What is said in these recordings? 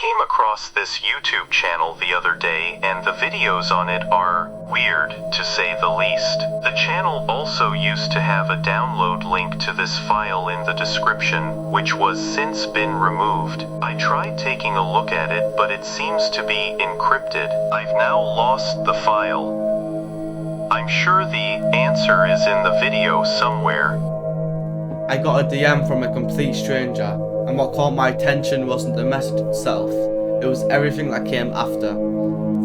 came across this YouTube channel the other day, and the videos on it are weird, to say the least. The channel also used to have a download link to this file in the description, which was since been removed. I tried taking a look at it, but it seems to be encrypted. I've now lost the file. I'm sure the answer is in the video somewhere. I got a DM from a complete stranger, and what caught my attention wasn't the message itself, it was everything that came after.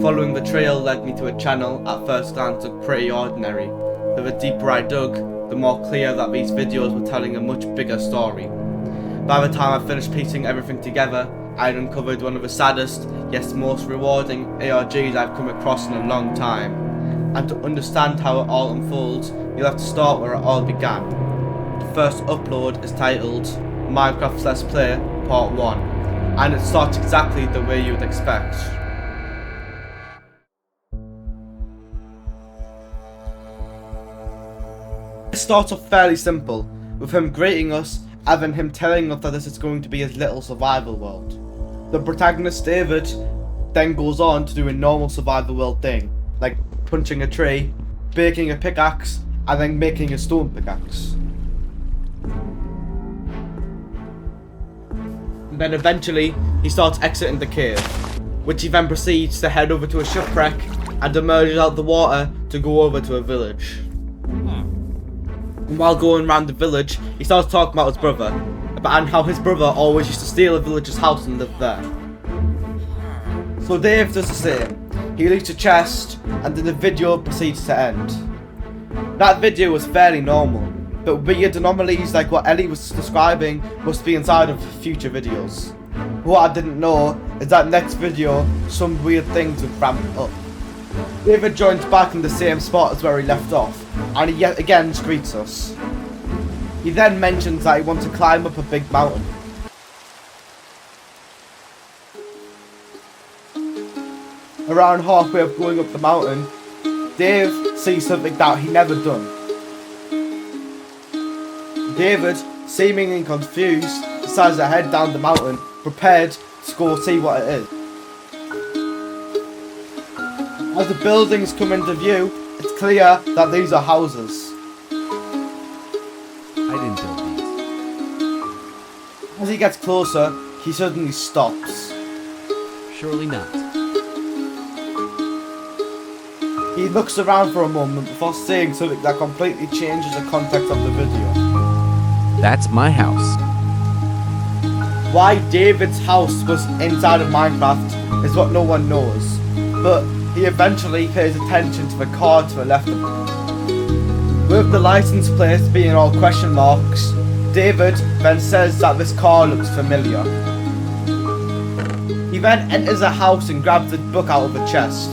Following the trail led me to a channel at first glance looked pretty ordinary, but the deeper I dug, the more clear that these videos were telling a much bigger story. By the time I finished piecing everything together, I had uncovered one of the saddest, yet most rewarding ARGs I've come across in a long time. And to understand how it all unfolds, you'll have to start where it all began. The first upload is titled Minecraft Let's Play Part 1, and it starts exactly the way you would expect. It starts off fairly simple, with him greeting us and then him telling us that this is going to be his little survival world. The protagonist David then goes on to do a normal survival world thing, like punching a tree, baking a pickaxe, and then making a stone pickaxe. And then eventually, he starts exiting the cave, which he then proceeds to head over to a shipwreck and emerges out the water to go over to a village. And while going around the village, he starts talking about his brother, and how his brother always used to steal a villager's house and live there. So Dave does the same. He leaves a chest, and then the video proceeds to end. That video was fairly normal, but weird anomalies like what Ellie was describing must be inside of future videos. What I didn't know is that next video, some weird things would ramp up. David joins back in the same spot as where he left off, and he yet again greets us. He then mentions that he wants to climb up a big mountain. Around halfway up going up the mountain, Dave sees something that he never done. David, seemingly confused, decides to head down the mountain, prepared to go see what it is. As the buildings come into view, it's clear that these are houses. I didn't build these. As he gets closer, he suddenly stops. Surely not. He looks around for a moment before saying something that completely changes the context of the video. That's my house. Why David's house was inside of Minecraft is what no one knows, but he eventually pays attention to the car to the left of him. With the license plates being all question marks, David then says that this car looks familiar. He then enters a house and grabs a book out of a chest.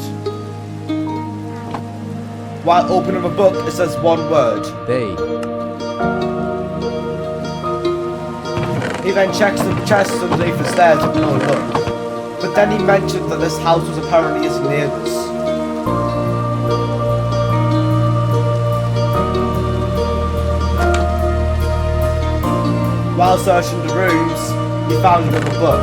While opening the book, it says one word. They. He then checks the chest underneath the stairs with no luck. But then he mentioned that this house was apparently his neighbour's. While searching the rooms, he found another book.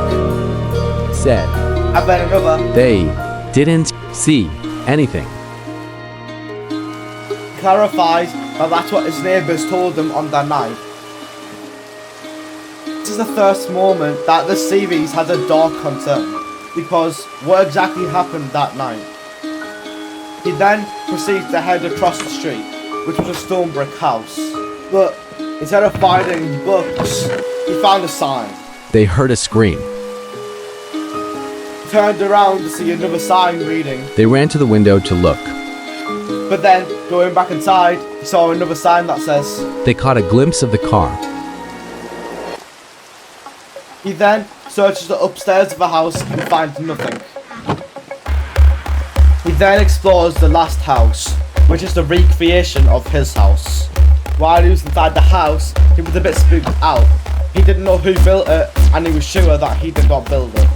Said. And then another. They didn't see anything. Clarifies that that's what his neighbours told him on that night. This is the first moment that this series has a dark concern, because what exactly happened that night? He then proceeds to head across the street, which was a stone brick house, but instead of finding books, he found a sign. They heard a scream. He turned around to see another sign reading, They ran to the window to look. but then, going back inside, he saw another sign that says, They caught a glimpse of the car. he then searches the upstairs of the house and finds nothing. He then explores the last house, which is the recreation of his house. While he was inside the house, he was a bit spooked out. He didn't know who built it, and he was sure that he did not build it.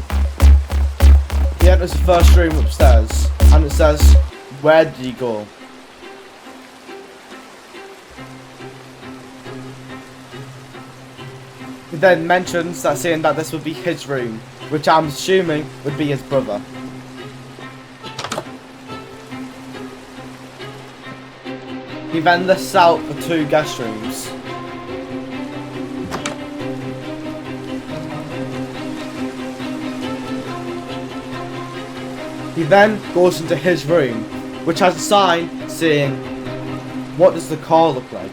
He enters the first room upstairs, and it says, "Where did he go?" He then mentions that saying that this would be his room, which I'm assuming would be his brother. He then lists out the 2 guest rooms. He then goes into his room, which has a sign saying, "What does the car look like?"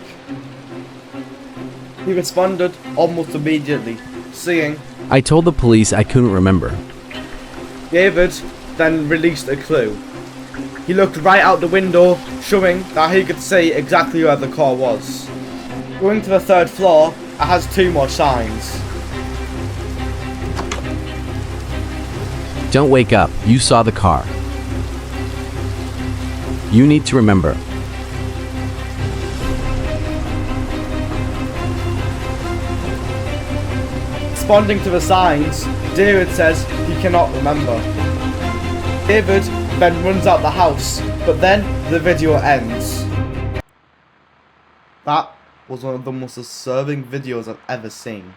He responded almost immediately, saying, I told the police I couldn't remember. David then released a clue. He looked right out the window, showing that he could see exactly where the car was. Going to the 3rd floor, it has 2 more signs. Don't wake up. You saw the car. You need to remember. Responding to the signs, David says he cannot remember. David then runs out the house, but then the video ends. That was one of the most disturbing videos I've ever seen.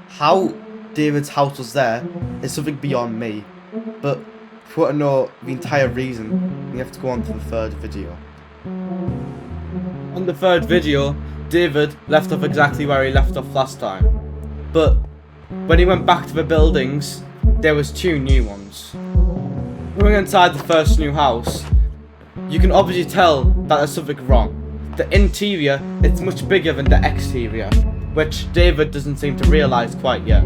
How David's house was there is something beyond me, but if you want to know the entire reason, you have to go on to the 3rd video. On the 3rd video, David left off exactly where he left off last time, but when he went back to the buildings, there was 2 new ones. Going inside the first new house, you can obviously tell that there's something wrong. The interior is much bigger than the exterior, which David doesn't seem to realise quite yet.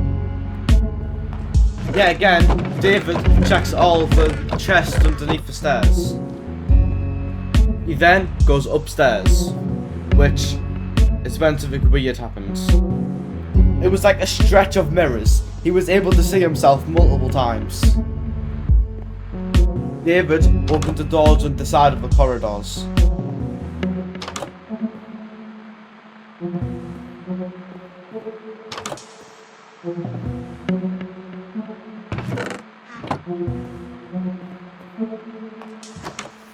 Yet again, David checks all the chests underneath the stairs. He then goes upstairs, which is when something weird happens. It was like a stretch of mirrors. He was able to see himself multiple times. David opened the doors on the side of the corridors.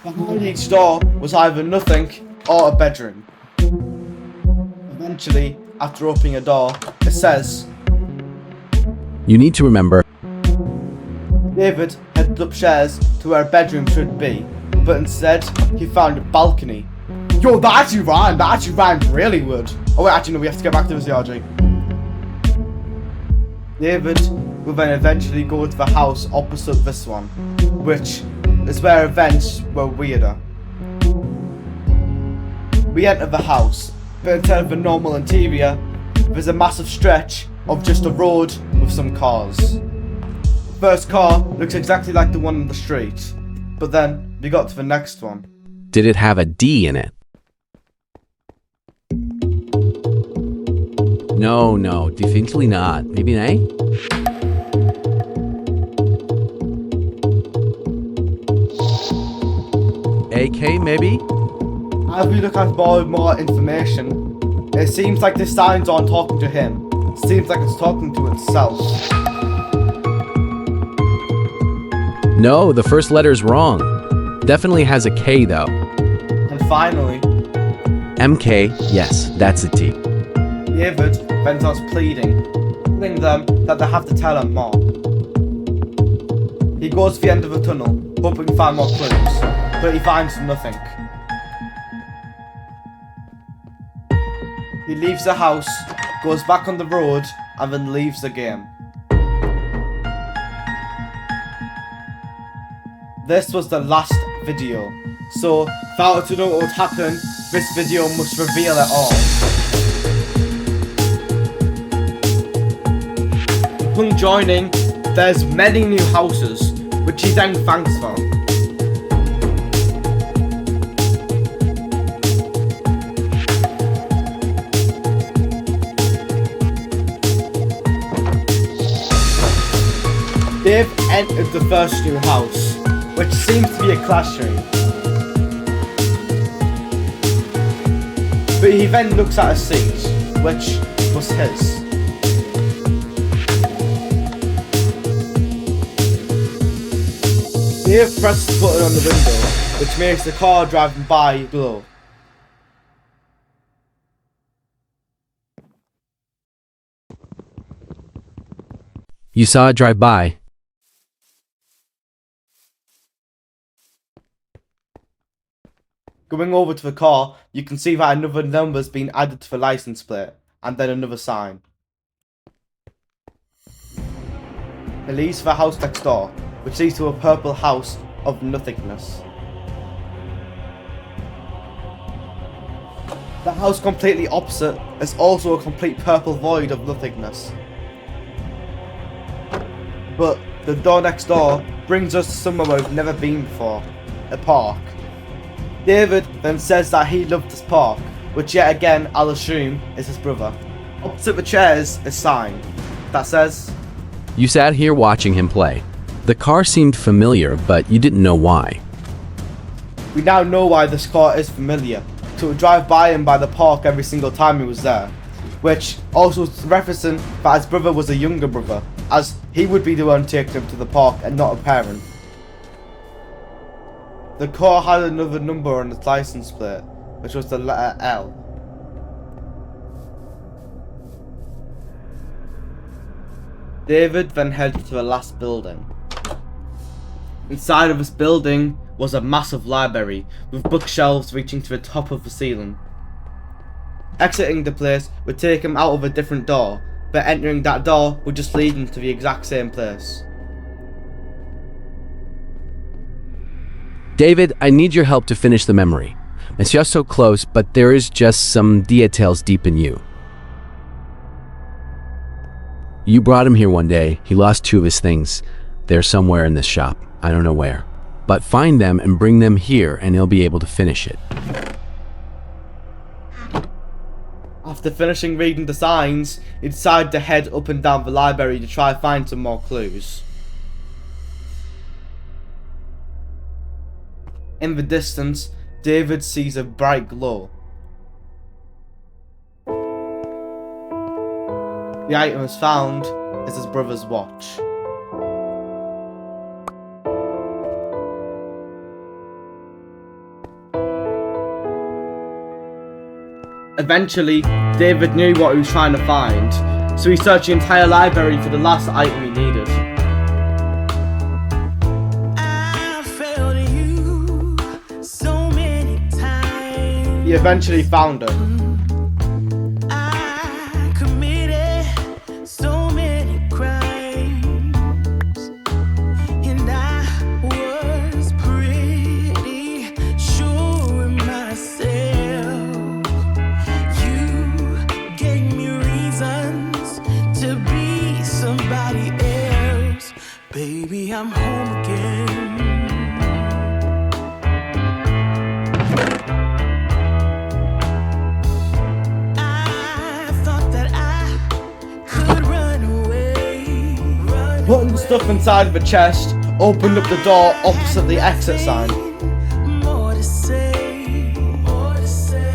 Behind each door was either nothing or a bedroom. Eventually, after opening a door, it says, You need to remember. David headed upstairs to where a bedroom should be, but instead, he found a balcony. Yo, that actually rhymed really good. Oh wait, actually no, we have to get back to this, RJ. David will then eventually go to the house opposite this one, which is where events were weirder. We enter the house, but instead of a normal interior, there's a massive stretch of just a road with some cars. The first car looks exactly like the one on the street, but then we got to the next one. Did it have a D in it? No, definitely not. Maybe an A? AK, maybe? As we look at more and more information, it seems like the signs aren't talking to him. It seems like it's talking to itself. No, the first letter's wrong. Definitely has a K though. And finally, MK, yes, that's a T. David then starts pleading, telling them that they have to tell him more. He goes to the end of the tunnel, hoping to find more clues, but he finds nothing. He leaves the house, goes back on the road, and then leaves the game. This was the last video, so if I were to know what would happen, this video must reveal it all. Upon joining, there's many new houses, which he then thanks for. Dave entered the first new house, which seems to be a classroom. But he then looks at a seat, which was his. Dave presses the button on the window, which makes the car driving by glow. You saw it drive by. Going over to the car, you can see that another number's been added to the license plate, and then another sign. It leads to the house next door, which leads to a purple house of nothingness. The house completely opposite is also a complete purple void of nothingness. But the door next door brings us to somewhere we've never been before, a park. David then says that he loved this park, which yet again I'll assume is his brother. Opposite the chairs is a sign that says, You sat here watching him play. The car seemed familiar, but you didn't know why. we now know why this car is familiar. So we drive by him by the park every single time he was there, which also is referencing that his brother was a younger brother, as he would be the one taking him to the park and not a parent. The car had another number on its license plate, which was the letter L. David then headed to the last building. Inside of this building was a massive library with bookshelves reaching to the top of the ceiling. Exiting the place would take him out of a different door, but entering that door would just lead him to the exact same place. David, I need your help to finish the memory. It's just so close, but there is just some details deep in you. You brought him here one day. He lost 2 of his things. They're somewhere in this shop. I don't know where. But find them and bring them here and he'll be able to finish it. After finishing reading the signs, he decided to head up and down the library to try and find some more clues. In the distance, David sees a bright glow. The item is found is his brother's watch. Eventually, David knew what he was trying to find, so he searched the entire library for the last item he needed. He eventually found it. Baby, I'm home again. I thought that I could run away. Putting the stuff inside of the chest opened up the door opposite the exit sign. More to say, more to say.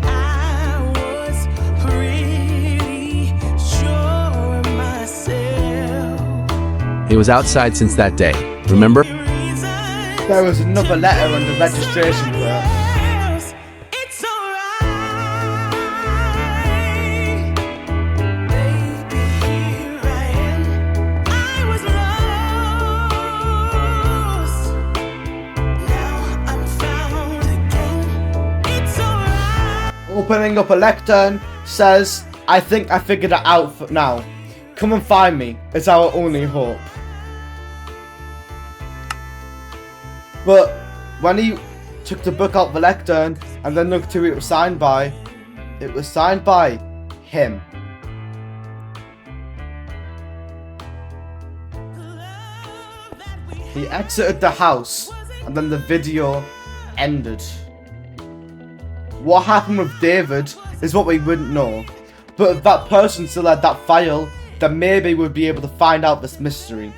I was pretty sure of myself. He was outside since that day. Remember? There was another letter on the registration plate. It's alright, baby, here I am. I was lost, now I'm found again. It's alright. Opening up a lectern says, I think I figured it out for now. Come and find me, it's our only hope. But when he took the book out the lectern and then looked who it was signed by him. He exited the house and then the video ended. What happened with David is what we wouldn't know. But if that person still had that file, then maybe we'd be able to find out this mystery.